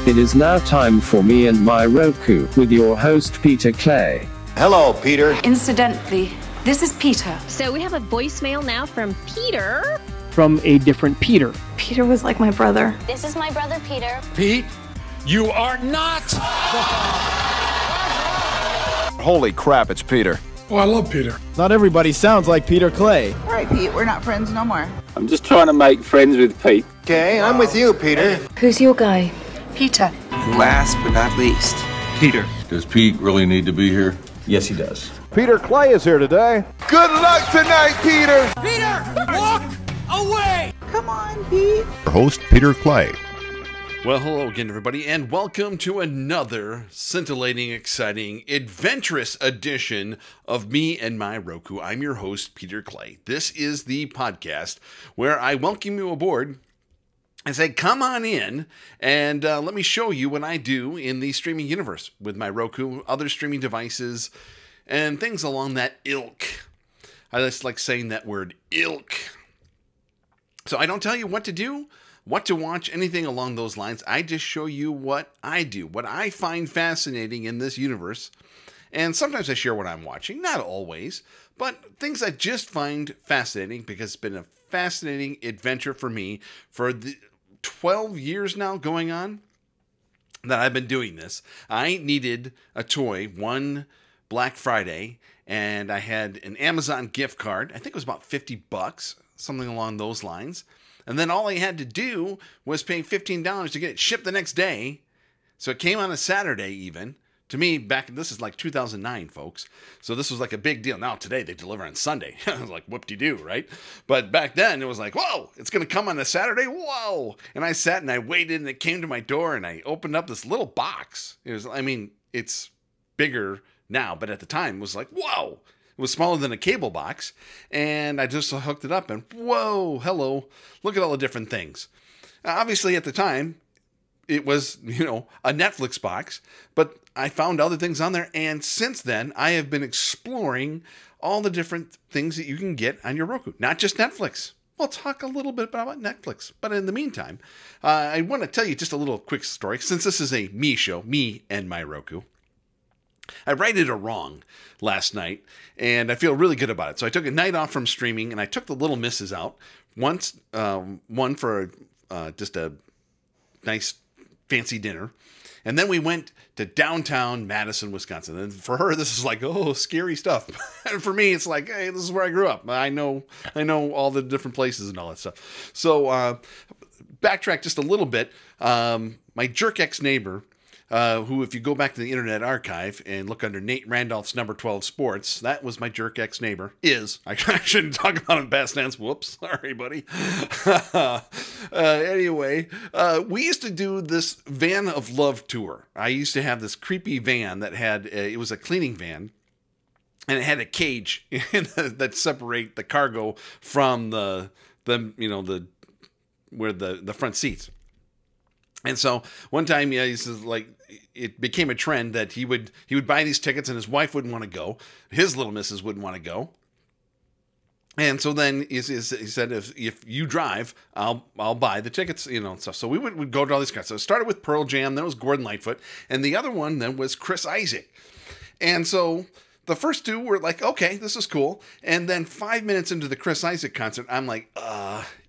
It is now time for Me and My Roku with your host Peter Clay. Hello, Peter. Incidentally, this is Peter. So we have a voicemail now from Peter. From a different Peter. Peter was like my brother. This is my brother, Peter. Pete, you are not. Holy crap, it's Peter. Oh, I love Peter. Not everybody sounds like Peter Clay. All right, Pete, we're not friends no more. I'm just trying to make friends with Pete. Okay, I'm with you, Peter. Who's your guy? Peter. And last but not least, Peter. Does Pete really need to be here? Yes, he does. Peter Clay is here today. Good luck tonight, Peter. Peter, walk away. Come on, Pete. Your host, Peter Clay. Well, hello again, everybody, and welcome to another scintillating, exciting, adventurous edition of Me and My Roku. I'm your host, Peter Clay. This is the podcast where I welcome you aboard and say, come on in and let me show you what I do in the streaming universe with my Roku, other streaming devices, and things along that ilk. I just like saying that word, ilk. So I don't tell you what to do, what to watch, anything along those lines. I just show you what I do, what I find fascinating in this universe. And sometimes I share what I'm watching, not always, but things I just find fascinating because it's been a fascinating adventure for me for the 12 years now going on that I've been doing this. I needed a toy one Black Friday, and I had an Amazon gift card. I think it was about $50, something along those lines. And then all I had to do was pay $15 to get it shipped the next day. So it came on a Saturday even. To me, this is like 2009, folks. So this was like a big deal. Now today they deliver on Sunday. I was like, whoop-de-doo, right? But back then it was like, whoa, it's going to come on a Saturday? Whoa. And I sat and I waited and it came to my door and I opened up this little box. It's bigger now, but at the time it was like, whoa. It was smaller than a cable box, and I just hooked it up, and whoa, hello, look at all the different things. Obviously, at the time, it was, a Netflix box, but I found other things on there, and since then, I have been exploring all the different things that you can get on your Roku, not just Netflix. We'll talk a little bit about Netflix, but in the meantime, I want to tell you just a little quick story, since this is a me show, Me and My Roku. I righted a wrong last night, and I feel really good about it. So I took a night off from streaming, and I took the little misses out. One for just a nice fancy dinner, and then we went to downtown Madison, Wisconsin. And for her, this is like, oh, scary stuff. And for me, it's like, hey, this is where I grew up. I know all the different places and all that stuff. So backtrack just a little bit. My jerk ex-neighbor, who, if you go back to the Internet Archive and look under Nate Randolph's number 12 sports, that was my jerk ex-neighbor. I shouldn't talk about him in past tense. Whoops. Sorry, buddy. Anyway, we used to do this Van of Love tour. I used to have this creepy van that had, it was a cleaning van, and it had a cage that separate the cargo from the where the front seats. And so one time, it became a trend that he would buy these tickets and his wife wouldn't want to go. His little missus wouldn't want to go. And so then he said, if you drive, I'll buy the tickets, stuff. So we'd go to all these guys. So it started with Pearl Jam, then it was Gordon Lightfoot, and the other one then was Chis Isaak. And so the first two were like, okay, this is cool. And then 5 minutes into the Chis Isaak concert, I'm like,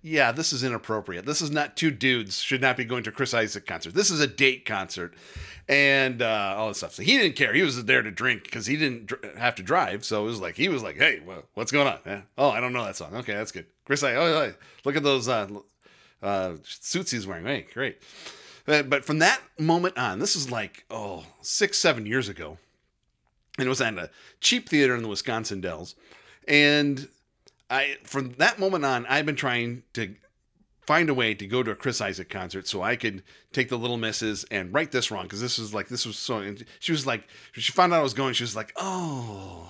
yeah, this is inappropriate. This is not two dudes should not be going to a Chis Isaak concert. This is a date concert and all this stuff. So he didn't care. He was there to drink because he didn't have to drive. So he was like, hey, well, what's going on? Yeah. Oh, I don't know that song. Okay, that's good. Chis Isaak, oh, look at those suits he's wearing. Hey, great. But from that moment on, this is like, 6-7 years ago. And it was at a cheap theater in the Wisconsin Dells. And from that moment on, I've been trying to find a way to go to a Chis Isaak concert so I could take the little misses and right this wrong. Because this was so, and she was like, she found out I was going, she was like, So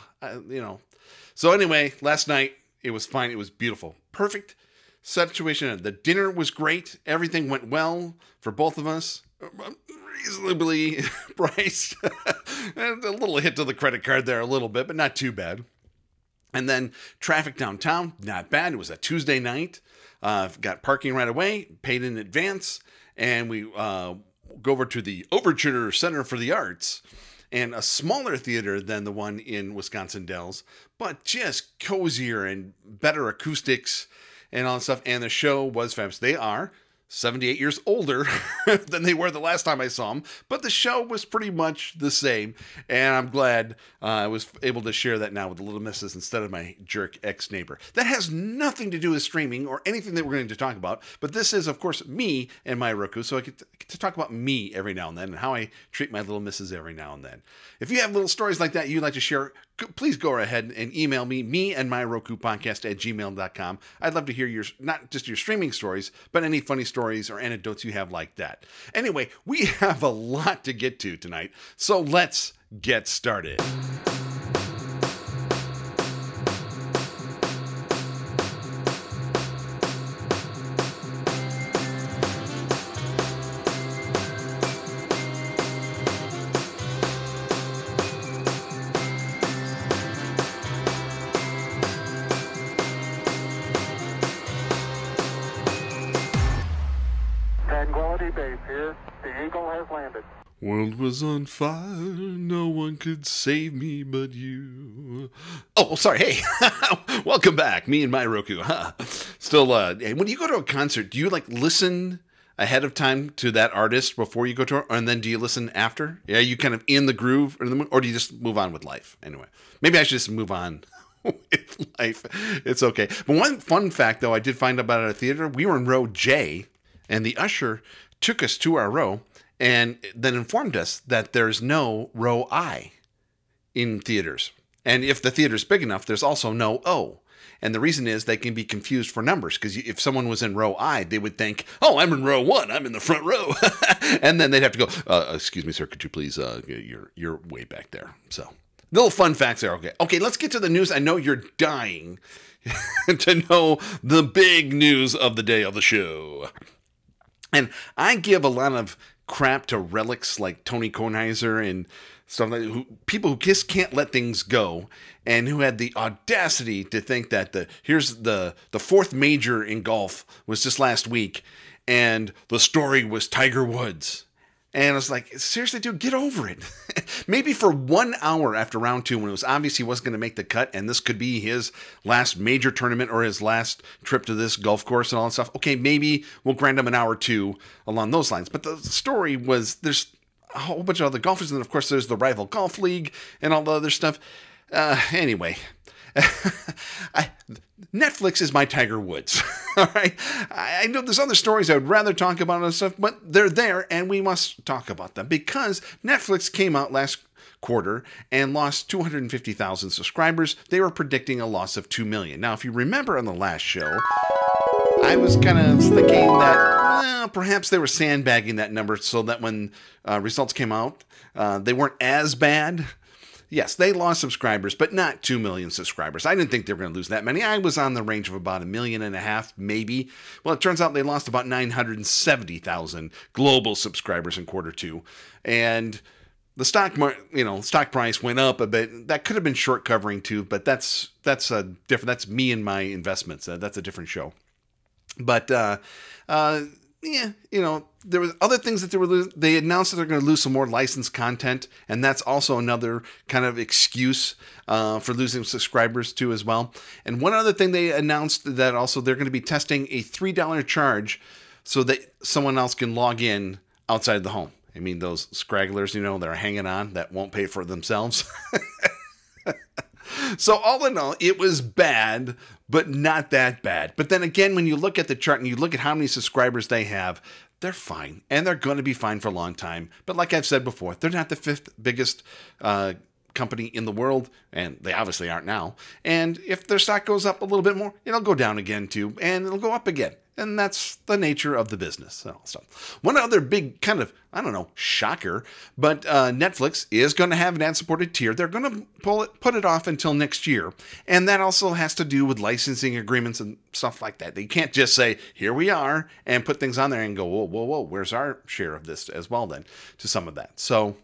anyway, last night, it was fine. It was beautiful. Perfect situation. The dinner was great. Everything went well for both of us. Reasonably priced. And a little hit to the credit card there a little bit, but not too bad. And then traffic downtown, not bad. It was a Tuesday night. Got parking right away, paid in advance, and we go over to the Overture Center for the Arts, and a smaller theater than the one in Wisconsin Dells, but just cozier and better acoustics and all that stuff. And the show was fabulous. They are 78 years older than they were the last time I saw them, but the show was pretty much the same. And I'm glad I was able to share that now with the little missus instead of my jerk ex-neighbor. That has nothing to do with streaming or anything that we're going to talk about, but this is, of course, me and my Roku, so I get to talk about me every now and then and how I treat my little missus every now and then. If you have little stories like that you'd like to share, please go ahead and email me and my Roku Podcast at gmail.com. I'd love to hear your, not just your streaming stories, but any funny stories or anecdotes you have like that. Anyway, we have a lot to get to tonight, so let's get started. World was on fire, no one could save me but you. Oh, sorry, hey, welcome back, me and my Roku. Still, when you go to a concert, do you like listen ahead of time to that artist before you go to it, and then do you listen after? Yeah, you kind of in the groove, or do you just move on with life? Anyway, maybe I should just move on with life. It's okay. But one fun fact, though, I did find about at a theater, we were in row J, and the usher took us to our row, and then informed us that there's no row I in theaters. And if the theater's big enough, there's also no O. And the reason is they can be confused for numbers, because if someone was in row I, they would think, oh, I'm in row 1, I'm in the front row. And then they'd have to go, excuse me, sir, could you please, you're way back there. So, little fun facts there. Okay, let's get to the news. I know you're dying to know the big news of the day of the show. And I give a lot of crap to relics like Tony Kornheiser and stuff like that, people who just can't let things go, and who had the audacity to think that the fourth major in golf was just last week, and the story was Tiger Woods. And I was like, seriously, dude, get over it. Maybe for 1 hour after round 2, when it was obvious he wasn't going to make the cut, and this could be his last major tournament or his last trip to this golf course and all that stuff. Okay, maybe we'll grant him an hour or two along those lines. But the story was, there's a whole bunch of other golfers, and of course there's the rival golf league and all the other stuff. Anyway, Netflix is my Tiger Woods. All right. I know there's other stories I would rather talk about and stuff, but they're there and we must talk about them, because Netflix came out last quarter and lost 250,000 subscribers. They were predicting a loss of 2 million. Now, if you remember on the last show, I was kind of thinking that perhaps they were sandbagging that number so that when results came out, they weren't as bad. Yes, they lost subscribers, but not 2 million subscribers. I didn't think they were going to lose that many. I was on the range of about 1.5 million, maybe. Well, it turns out they lost about 970,000 global subscribers in quarter 2. And the stock price went up a bit. That could have been short covering too, but that's different. That's me and my investments. That's a different show. But yeah, there was other things that they announced that they're going to lose some more licensed content, and that's also another kind of excuse for losing subscribers too as well. And one other thing they announced, that also they're going to be testing a $3 charge so that someone else can log in outside the home. I mean, those scragglers, that are hanging on that won't pay for themselves. So all in all, it was bad, but not that bad. But then again, when you look at the chart and you look at how many subscribers they have, they're fine. And they're going to be fine for a long time. But like I've said before, they're not the 5th biggest company in the world, and they obviously aren't now. And if their stock goes up a little bit more, it'll go down again too, and it'll go up again. And that's the nature of the business. So, one other big kind of, shocker, but Netflix is going to have an ad-supported tier. They're going to put it off until next year. And that also has to do with licensing agreements and stuff like that. They can't just say, here we are, and put things on there and go, whoa, whoa, whoa, where's our share of this as well then, to some of that. So,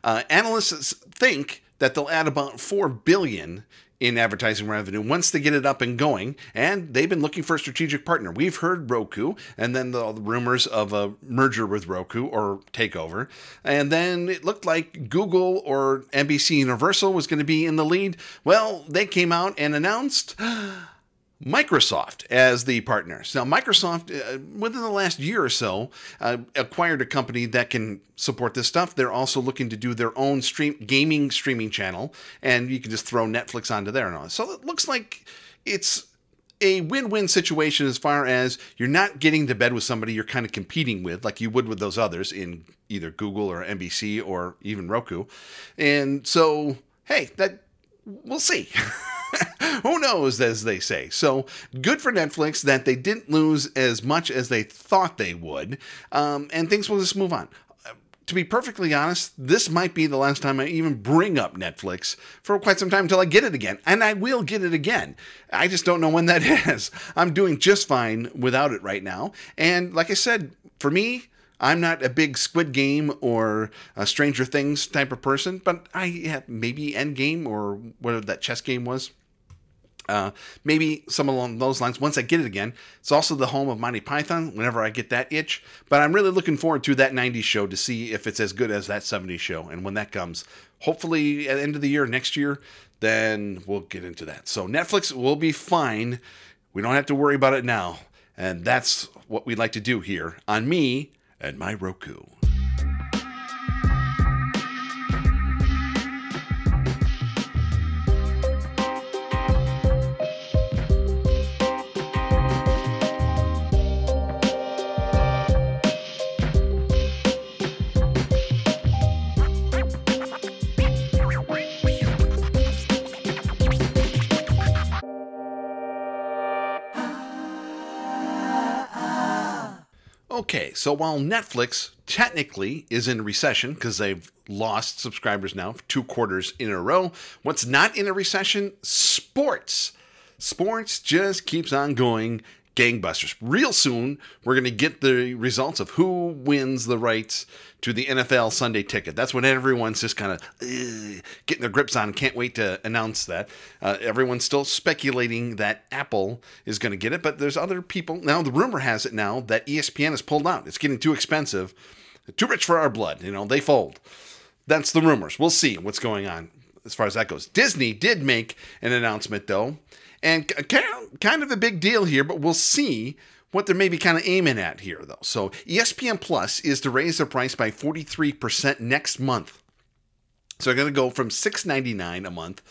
analysts think that they'll add about $4 billion in advertising revenue once they get it up and going, and they've been looking for a strategic partner. We've heard Roku, and then the rumors of a merger with Roku or takeover, and then it looked like Google or NBC Universal was going to be in the lead. Well, they came out and announced Microsoft as the partners. Now, Microsoft, within the last year or so, acquired a company that can support this stuff. They're also looking to do their own gaming streaming channel, and you can just throw Netflix onto there and all. So it looks like it's a win-win situation as far as you're not getting to bed with somebody you're kind of competing with, like you would with those others in either Google or NBC or even Roku. And so, hey, we'll see. Who knows, as they say. So good for Netflix that they didn't lose as much as they thought they would, and things will just move on. To be perfectly honest, this might be the last time I even bring up Netflix for quite some time until I get it again, and I will get it again. I just don't know when that is. I'm doing just fine without it right now, and like I said, for me, I'm not a big Squid Game or a Stranger Things type of person, but I have maybe Endgame or whatever that chess game was. Maybe some along those lines once I get it again. It's also the home of Monty Python whenever I get that itch. But I'm really looking forward to that 90s show to see if it's as good as that 70s show. And when that comes, hopefully at the end of the year, next year, then we'll get into that. So Netflix will be fine. We don't have to worry about it now. And that's what we like to do here on Me and My Roku. Okay, so while Netflix technically is in recession because they've lost subscribers now for 2 quarters in a row, what's not in a recession? Sports. Sports just keeps on going gangbusters. Real soon, we're going to get the results of who wins the rights to the NFL Sunday Ticket. That's what everyone's just kind of getting their grips on. Can't wait to announce that. Everyone's still speculating that Apple is going to get it, but there's other people. Now, the rumor has it now that ESPN has pulled out. It's getting too expensive, too rich for our blood. They fold. That's the rumors. We'll see what's going on as far as that goes. Disney did make an announcement, though, and kind of a big deal here, but we'll see what they're maybe kind of aiming at here, though. So ESPN Plus is to raise the price by 43% next month. So they're going to go from $6.99 a month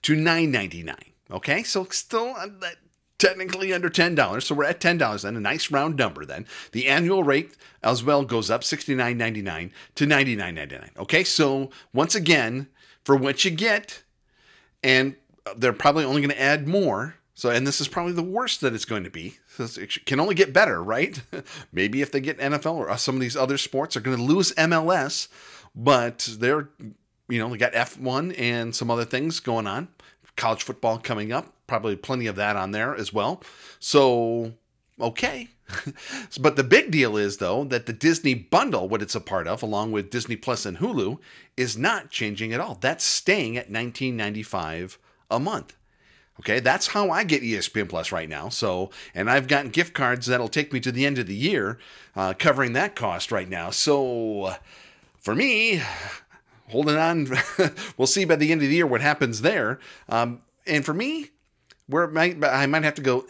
to $9.99. Okay, so still technically under $10. So we're at $10 then, a nice round number then. The annual rate as well goes up $69.99 to $99.99. Okay, so once again, for what you get, and they're probably only going to add more. So, and this is probably the worst that it's going to be. So it can only get better, right? Maybe if they get NFL or some of these other sports, they're going to lose MLS, but they're, they got F1 and some other things going on. College football coming up, probably plenty of that on there as well. So, okay. But the big deal is, though, that the Disney bundle, what it's a part of, along with Disney Plus and Hulu, is not changing at all. That's staying at $19.95 a month. Okay, that's how I get ESPN Plus right now. So, and I've gotten gift cards that'll take me to the end of the year, covering that cost right now. So, for me, holding on, we'll see by the end of the year what happens there. And for me, I might have to go,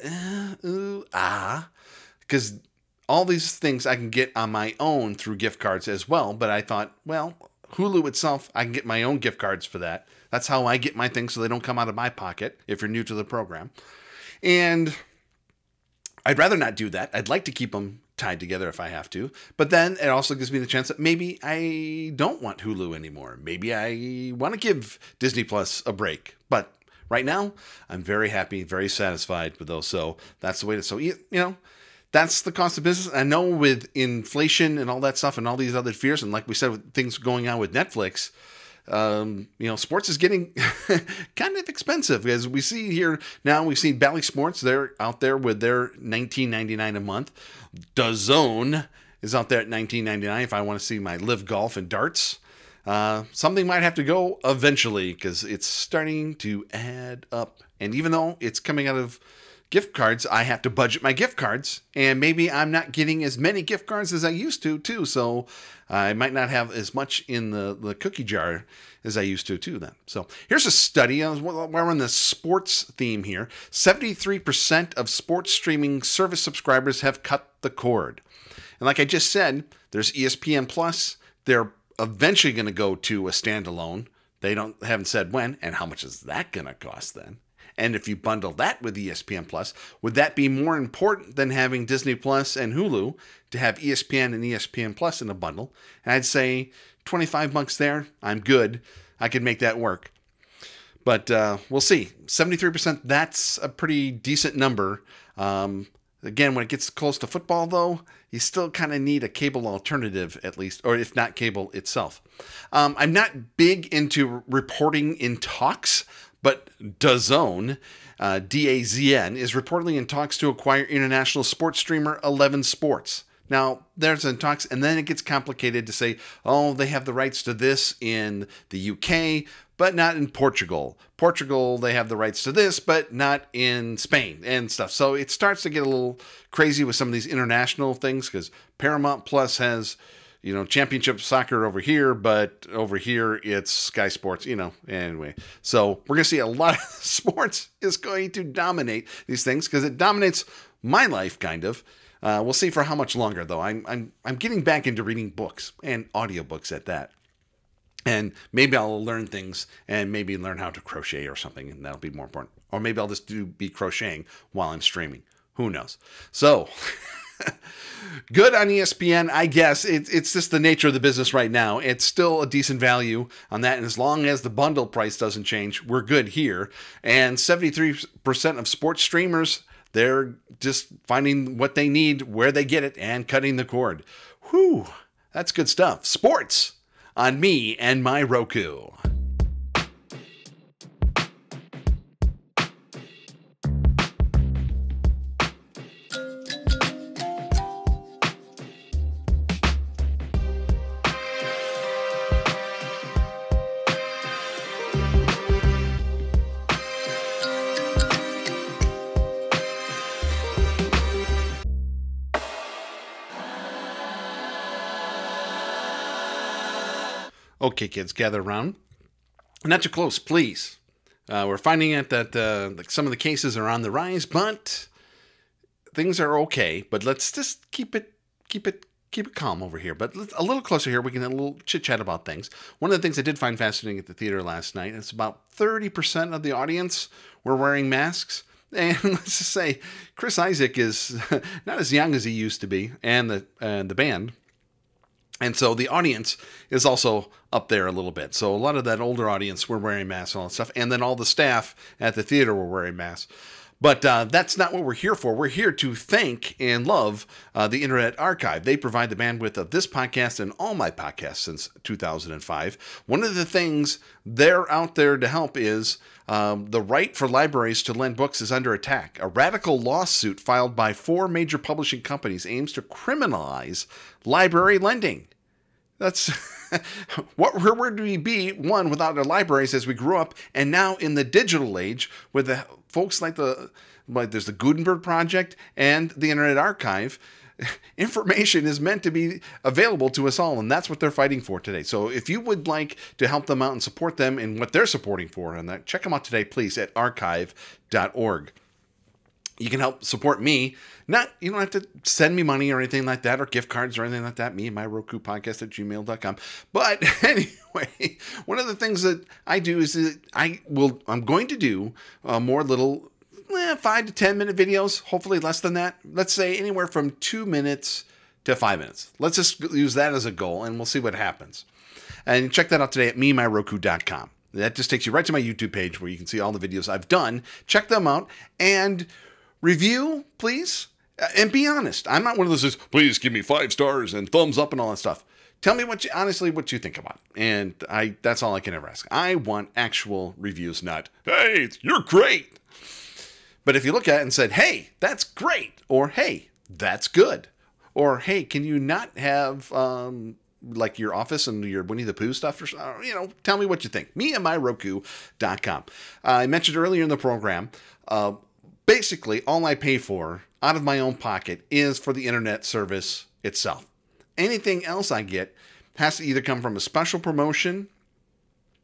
because all these things I can get on my own through gift cards as well. But I thought, well, Hulu itself, I can get my own gift cards for that. That's how I get my things so they don't come out of my pocket if you're new to the program. And I'd rather not do that. I'd like to keep them tied together if I have to. But then it also gives me the chance that maybe I don't want Hulu anymore. Maybe I want to give Disney Plus a break. But right now, I'm very happy, very satisfied with those. So that's the way to, so, that's the cost of business. I know with inflation and all that stuff and all these other fears, and like we said, with things going on with Netflix, sports is getting kind of expensive. As we see here now, we've seen Bally Sports. They're out there with their $19.99 a month. DAZN is out there at $19.99 if I want to see my live golf and darts. something might have to go eventually because it's starting to add up. And even though it's coming out of gift cards, I have to budget my gift cards, and maybe I'm not getting as many gift cards as I used to too. So I might not have as much in the cookie jar as I used to too then. So here's a study. We're on the sports theme here. 73% of sports streaming service subscribers have cut the cord. And like I just said, there's ESPN Plus. They're eventually going to go to a standalone. They haven't said when, and how much is that going to cost then? And if you bundle that with ESPN Plus, would that be more important than having Disney Plus and Hulu to have ESPN and ESPN Plus in a bundle? And I'd say $25 there, I'm good. I could make that work. But we'll see. 73%, that's a pretty decent number. Again, when it gets close to football, though, you still kind of need a cable alternative, at least, or if not cable itself. I'm not big into reporting in talks, but DAZN, DAZN, is reportedly in talks to acquire international sports streamer 11 Sports. Now, there's in talks, and then it gets complicated to say, oh, they have the rights to this in the UK, but not in Portugal. Portugal, they have the rights to this, but not in Spain and stuff. So it starts to get a little crazy with some of these international things because Paramount Plus has, championship soccer over here, but over here it's Sky Sports, anyway. So we're going to see a lot of sports is going to dominate these things because it dominates my life, kind of. We'll see for how much longer, though. I'm getting back into reading books and audiobooks at that. And maybe I'll learn things and maybe learn how to crochet or something, and that'll be more important. Or maybe I'll just be crocheting while I'm streaming. Who knows? So, good on ESPN, I guess. It's just the nature of the business right now. It's still a decent value on that, and as long as the bundle price doesn't change, we're good here. And 73% of sports streamers, they're just finding what they need, where they get it, and cutting the cord. Whew, that's good stuff. Sports on me and my Roku. Okay, kids, gather around. Not too close, please. We're finding out that some of the cases are on the rise, but things are okay. But let's just keep it calm over here. But a little closer here, we can have a little chit chat about things. One of the things I did find fascinating at the theater last night is about 30% of the audience were wearing masks. And let's just say Chis Isaak is not as young as he used to be, and the band. And so the audience is also up there a little bit. So a lot of that older audience were wearing masks and all that stuff. And then all the staff at the theater were wearing masks. But that's not what we're here for. We're here to thank and love the Internet Archive. They provide the bandwidth of this podcast and all my podcasts since 2005. One of the things they're out there to help is the right for libraries to lend books is under attack. A radical lawsuit filed by 4 major publishing companies aims to criminalize library lending. That's where would we be, one, without our libraries as we grew up, and now in the digital age with the folks like there's the Gutenberg Project and the Internet Archive. Information is meant to be available to us all, and that's what they're fighting for today. So if you would like to help them out and support them in what they're supporting for, and that, check them out today, please, at archive.org. You can help support me. You don't have to send me money or anything like that, or gift cards or anything like that. Me and my Roku Podcast at gmail.com. But anyway, one of the things that I do is that I'm going to do more little 5 to 10 minute videos, hopefully less than that. Let's say anywhere from 2 minutes to 5 minutes. Let's just use that as a goal, and we'll see what happens. And check that out today at memyroku.com. That just takes you right to my YouTube page where you can see all the videos I've done. Check them out and review, please. And be honest. I'm not one of those who's, please give me 5 stars and thumbs up and all that stuff. Tell me honestly what you think about it. And that's all I can ever ask. I want actual reviews, not, hey, you're great. But if you look at it and said, hey, that's great, or hey, that's good, or hey, can you not have like your Office and your Winnie the Pooh stuff, or, you know, tell me what you think. Me and MyRoku.com. I mentioned earlier in the program, basically all I pay for out of my own pocket is for the internet service itself. Anything else I get has to either come from a special promotion.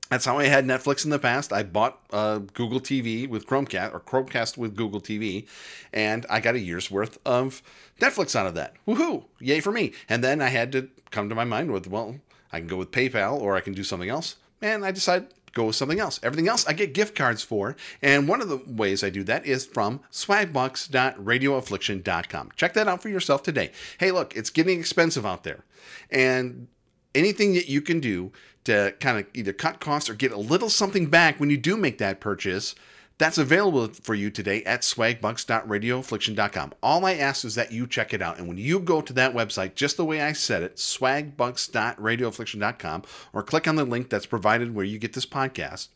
That's how I had Netflix in the past. I bought Google TV with Chromecast, or Chromecast with Google TV, and I got a year's worth of Netflix out of that. Woohoo! Yay for me. And then I had to come to my mind with, well, I can go with PayPal or I can do something else. And I decided to go with something else. Everything else I get gift cards for. And one of the ways I do that is from swagbucks.radioaffliction.com. Check that out for yourself today. Hey, look, it's getting expensive out there. And anything that you can do to kind of either cut costs or get a little something back when you do make that purchase, that's available for you today at swagbucks.radioaffliction.com. All I ask is that you check it out. And when you go to that website, just the way I said it, swagbucks.radioaffliction.com, or click on the link that's provided where you get this podcast,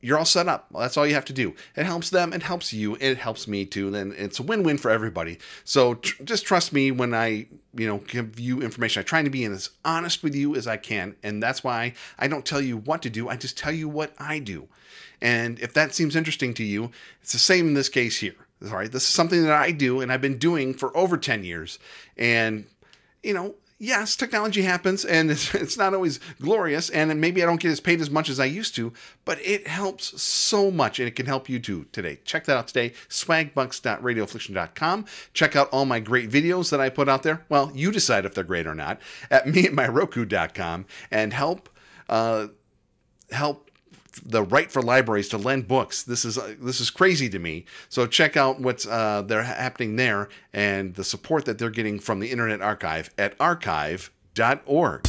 you're all set up. That's all you have to do. It helps them, it helps you, it helps me too, and it's a win-win for everybody. So just trust me when I, give you information. I try to be as honest with you as I can, and that's why I don't tell you what to do. I just tell you what I do. And if that seems interesting to you, it's the same in this case here. All right, this is something that I do, and I've been doing for over 10 years. And, yes, technology happens, and it's not always glorious, and maybe I don't get paid as much as I used to, but it helps so much, and it can help you too today. Check that out today, swagbucks.radioaffliction.com. Check out all my great videos that I put out there. Well, you decide if they're great or not, at meandmyroku.com, and help the right for libraries to lend books. This is crazy to me. So check out what's they're happening there and the support that they're getting from the Internet Archive at archive.org.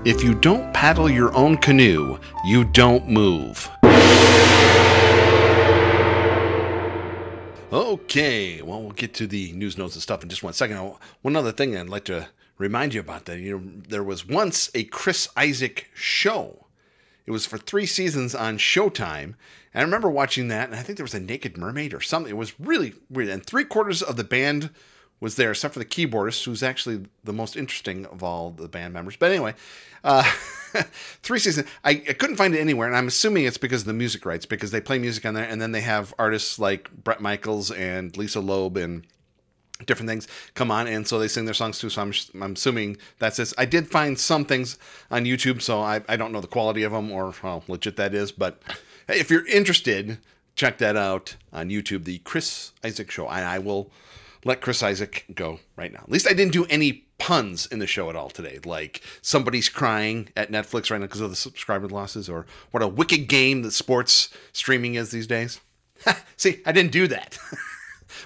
If you don't paddle your own canoe, you don't move. Okay, well, we'll get to the news notes and stuff in just one second. One other thing I'd like to remind you about that. There was once a Chis Isaak show. It was for 3 seasons on Showtime. And I remember watching that, and I think there was a naked mermaid or something. It was really weird. And 3/4 of the band was there, except for the keyboardist, who's actually the most interesting of all the band members. But anyway, 3 seasons. I couldn't find it anywhere, and I'm assuming it's because of the music rights, because they play music on there, and then they have artists like Bret Michaels and Lisa Loeb and different things come on, and so they sing their songs too, so I'm assuming that's it. I did find some things on YouTube, so I don't know the quality of them or how legit that is, but if you're interested, check that out on YouTube, the Chis Isaak Show. I will let Chis Isaak go right now. At least I didn't do any puns in the show at all today, like somebody's crying at Netflix right now because of the subscriber losses, or what a wicked game that sports streaming is these days. See, I didn't do that.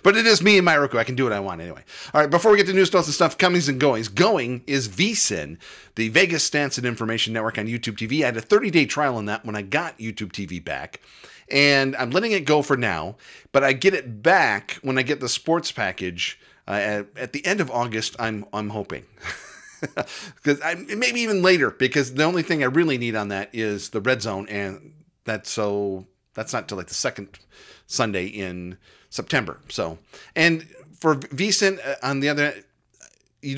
But it is me and My Roku. I can do what I want anyway. All right, before we get to news, notes, and stuff, comings and goings. Going is VSiN, the Vegas Stance and Information Network on YouTube TV. I had a 30-day trial on that when I got YouTube TV back. And I'm letting it go for now, but I get it back when I get the sports package at the end of August. I'm hoping, because maybe even later, because the only thing I really need on that is the Red Zone, and that's not till like the second Sunday in September. So, and for VSiN on the other, I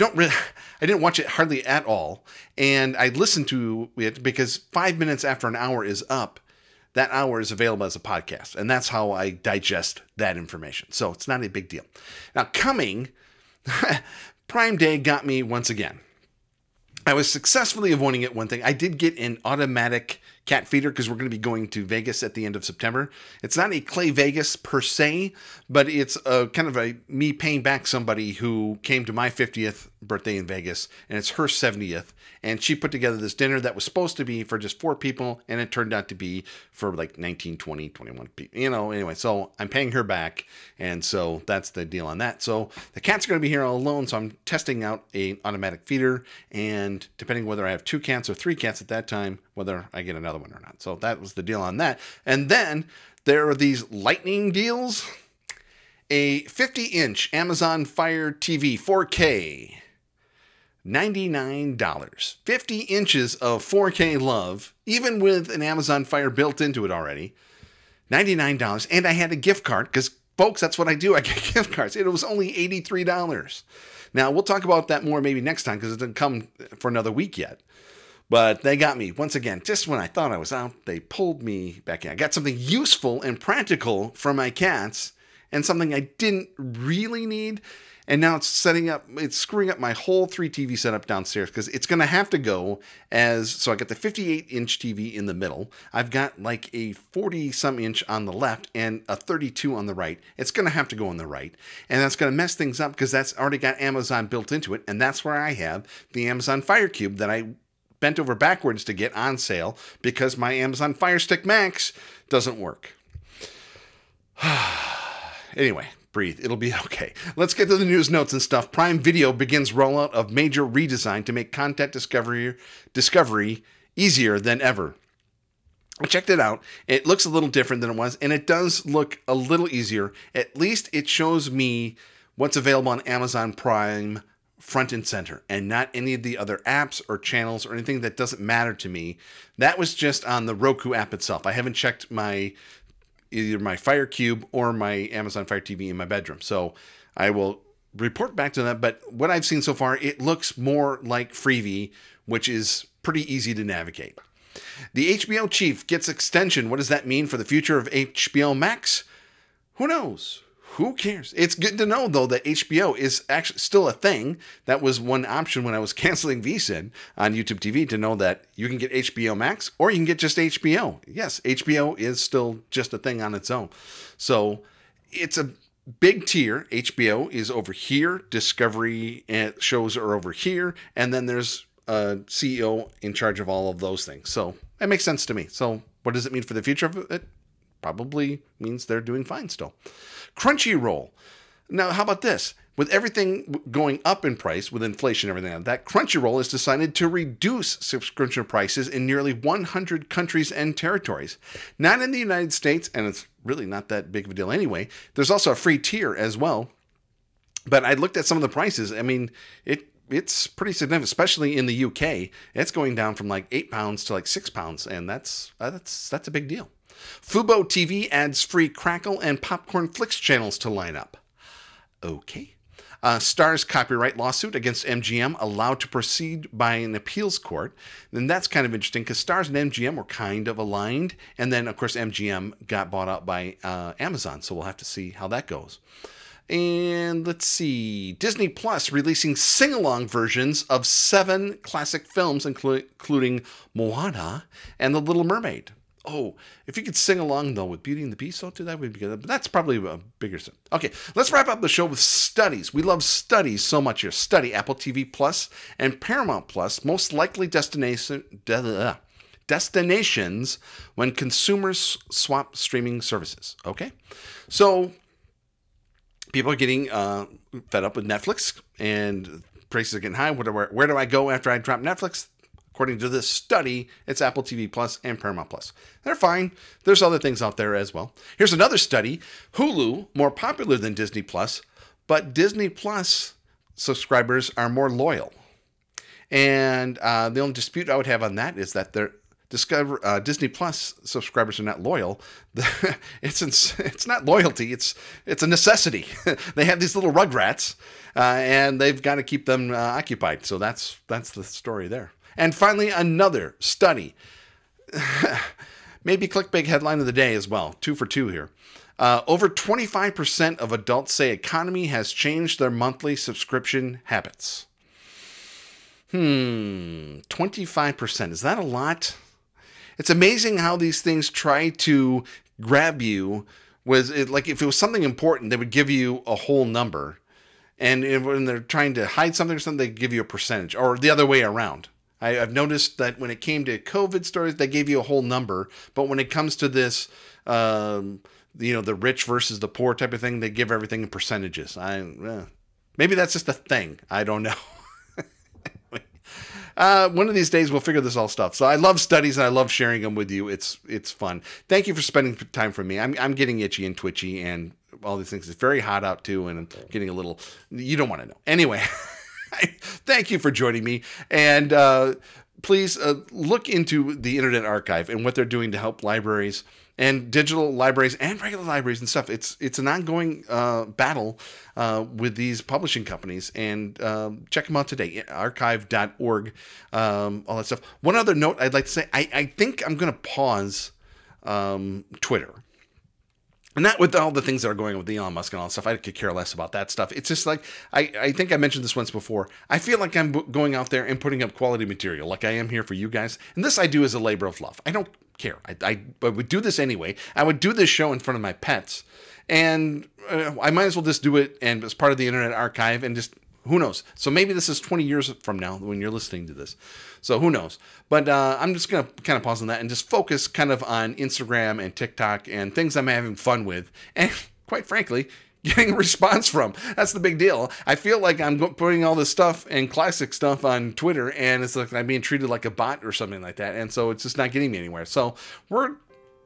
didn't watch it hardly at all, and I listened to it because 5 minutes after an hour is up, that hour is available as a podcast, and that's how I digest that information. So it's not a big deal. Now, coming, Prime Day got me once again. I was successfully avoiding it. One thing, I did get an automatic cat feeder because we're going to be going to Vegas at the end of September. It's not a Clay Vegas per se, but it's kind of me paying back somebody who came to my 50th birthday in Vegas, and it's her 70th. And she put together this dinner that was supposed to be for just 4 people, and it turned out to be for like 19, 20, 21 people. Anyway, so I'm paying her back, and so that's the deal on that. So the cats are going to be here all alone, so I'm testing out an automatic feeder, and depending whether I have 2 cats or 3 cats at that time, whether I get another one or not. So that was the deal on that. And then there are these lightning deals. A 50-inch Amazon Fire TV 4K. $99. 50 inches of 4K love, even with an Amazon Fire built into it already. $99. And I had a gift card because, folks, that's what I do. I get gift cards. It was only $83. Now, we'll talk about that more maybe next time because it didn't come for another week yet. But they got me. Once again, just when I thought I was out, they pulled me back in. I got something useful and practical for my cats and something I didn't really need. And now it's screwing up my whole 3 TV setup downstairs because it's going to have to go so I got the 58-inch TV in the middle. I've got like a 40-some inch on the left and a 32 on the right. It's going to have to go on the right. And that's going to mess things up because that's already got Amazon built into it. And that's where I have the Amazon Fire Cube that I bent over backwards to get on sale because my Amazon Fire Stick Max doesn't work. Anyway. Breathe. It'll be okay. Let's get to the news, notes, and stuff. Prime Video begins rollout of major redesign to make content discovery easier than ever. I checked it out. It looks a little different than it was, and it does look a little easier. At least it shows me what's available on Amazon Prime front and center, and not any of the other apps or channels or anything that doesn't matter to me. That was just on the Roku app itself. I haven't checked either my Fire Cube or my Amazon Fire TV in my bedroom. So I will report back to that. But what I've seen so far, it looks more like Freevee, which is pretty easy to navigate. The HBO chief gets extension. What does that mean for the future of HBO Max? Who knows? Who cares? It's good to know, though, that HBO is actually still a thing. That was one option when I was canceling VSIN on YouTube TV, to know that you can get HBO Max or you can get just HBO. Yes, HBO is still just a thing on its own. So it's a big tier. HBO is over here. Discovery shows are over here. And then there's a CEO in charge of all of those things. So that makes sense to me. So what does it mean for the future of it? Probably means they're doing fine still. Crunchyroll. Now, how about this? With everything going up in price, with inflation and everything like that, Crunchyroll has decided to reduce subscription prices in nearly 100 countries and territories. Not in the United States, and it's really not that big of a deal anyway. There's also a free tier as well. But I looked at some of the prices. I mean, it's pretty significant, especially in the UK. It's going down from like £8 to like £6, and that's a big deal. Fubo TV adds free Crackle and Popcorn Flicks channels to line up. Okay. Starz copyright lawsuit against MGM allowed to proceed by an appeals court. And that's kind of interesting because Starz and MGM were kind of aligned. And then, of course, MGM got bought out by Amazon. So we'll have to see how that goes. And let's see. Disney Plus releasing sing-along versions of 7 classic films, including Moana and The Little Mermaid. Oh, if you could sing along, though, with Beauty and the Beast, don't do that. Would be good. But that's probably a bigger sin. Okay, let's wrap up the show with studies. We love studies so much here. Study Apple TV Plus and Paramount Plus, most likely destinations when consumers swap streaming services. Okay, so people are getting fed up with Netflix, and prices are getting high. Where do I go after I drop Netflix? According to this study, it's Apple TV Plus and Paramount Plus. They're fine. There's other things out there as well. Here's another study. Hulu, more popular than Disney Plus, but Disney Plus subscribers are more loyal. And the only dispute I would have on that is that Disney Plus subscribers are not loyal. It's not loyalty. It's a necessity. They have these little rugrats, and they've got to keep them occupied. So that's the story there. And finally, another study. Maybe clickbait headline of the day as well. 2 for 2 here. Over 25% of adults say economy has changed their monthly subscription habits. 25%. Is that a lot? It's amazing how these things try to grab you. Like if it was something important, they would give you a whole number. And when they're trying to hide something or something, they give you a percentage, or the other way around. I've noticed that when it came to COVID stories, they gave you a whole number. But when it comes to this, the rich versus the poor type of thing, they give everything in percentages. Maybe that's just a thing. I don't know. One of these days we'll figure this all stuff. So I love studies and I love sharing them with you. It's fun. Thank you for spending time with me. I'm getting itchy and twitchy and all these things. It's very hot out too, and I'm getting a little. You don't want to know. Anyway, thank you for joining me, and please look into the Internet Archive and what they're doing to help libraries and digital libraries and regular libraries and stuff. It's an ongoing battle with these publishing companies, and check them out today, archive.org, all that stuff. One other note I'd like to say, I think I'm going to pause Twitter. And not with all the things that are going on with Elon Musk and all that stuff. I could care less about that stuff. It's just like, I think I mentioned this once before. I feel like I'm going out there and putting up quality material like I am here for you guys. And this I do as a labor of love. I don't care. I would do this anyway. I would do this show in front of my pets. And I might as well just do it and as part of the Internet Archive and just, who knows? So maybe this is 20 years from now when you're listening to this. So who knows? But I'm just going to kind of pause on that and just focus kind of on Instagram and TikTok and things I'm having fun with. And quite frankly, getting a response from. That's the big deal. I feel like I'm putting all this stuff and classic stuff on Twitter, and it's like I'm being treated like a bot or something like that. And so it's just not getting me anywhere. So we're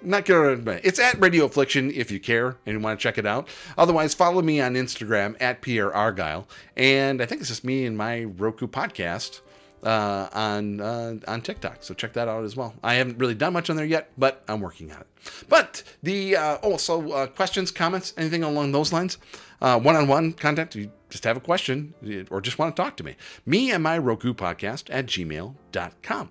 not going to. It's at Radio Affliction if you care and you want to check it out. Otherwise, follow me on Instagram at Pierre Argyle. And I think it's just me and my Roku podcast on TikTok. So check that out as well. I haven't really done much on there yet, but I'm working on it. But the questions, comments, anything along those lines, one-on-one contact, you just have a question or just want to talk to me and my Roku podcast at gmail.com.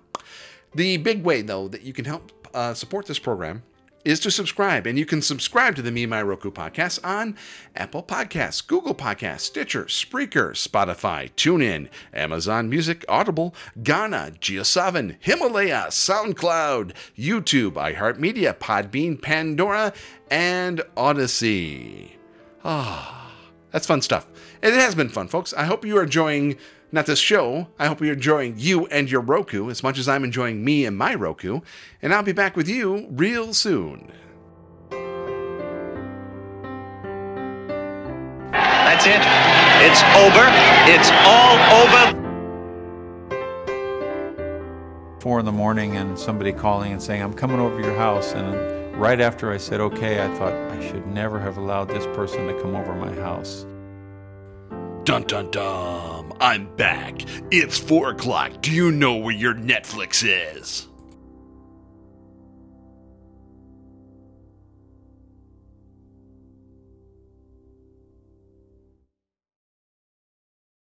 The big way, though, that you can help support this program is to subscribe. And you can subscribe to the Me and My Roku podcast on Apple Podcasts, Google Podcasts, Stitcher, Spreaker, Spotify, TuneIn, Amazon Music, Audible, Ghana, GeoSavan, Himalaya, SoundCloud, YouTube, iHeartMedia, Podbean, Pandora, and Odyssey. That's fun stuff. And it has been fun, folks. I hope you are enjoying not this show. I hope you're enjoying you and your Roku as much as I'm enjoying me and my Roku. And I'll be back with you real soon. That's it. It's over. It's all over. 4 a.m. and somebody calling and saying, I'm coming over to your house. And right after I said, okay, I thought I should never have allowed this person to come over my house. Dun dun dun, I'm back. It's 4 o'clock. Do you know where your Netflix is?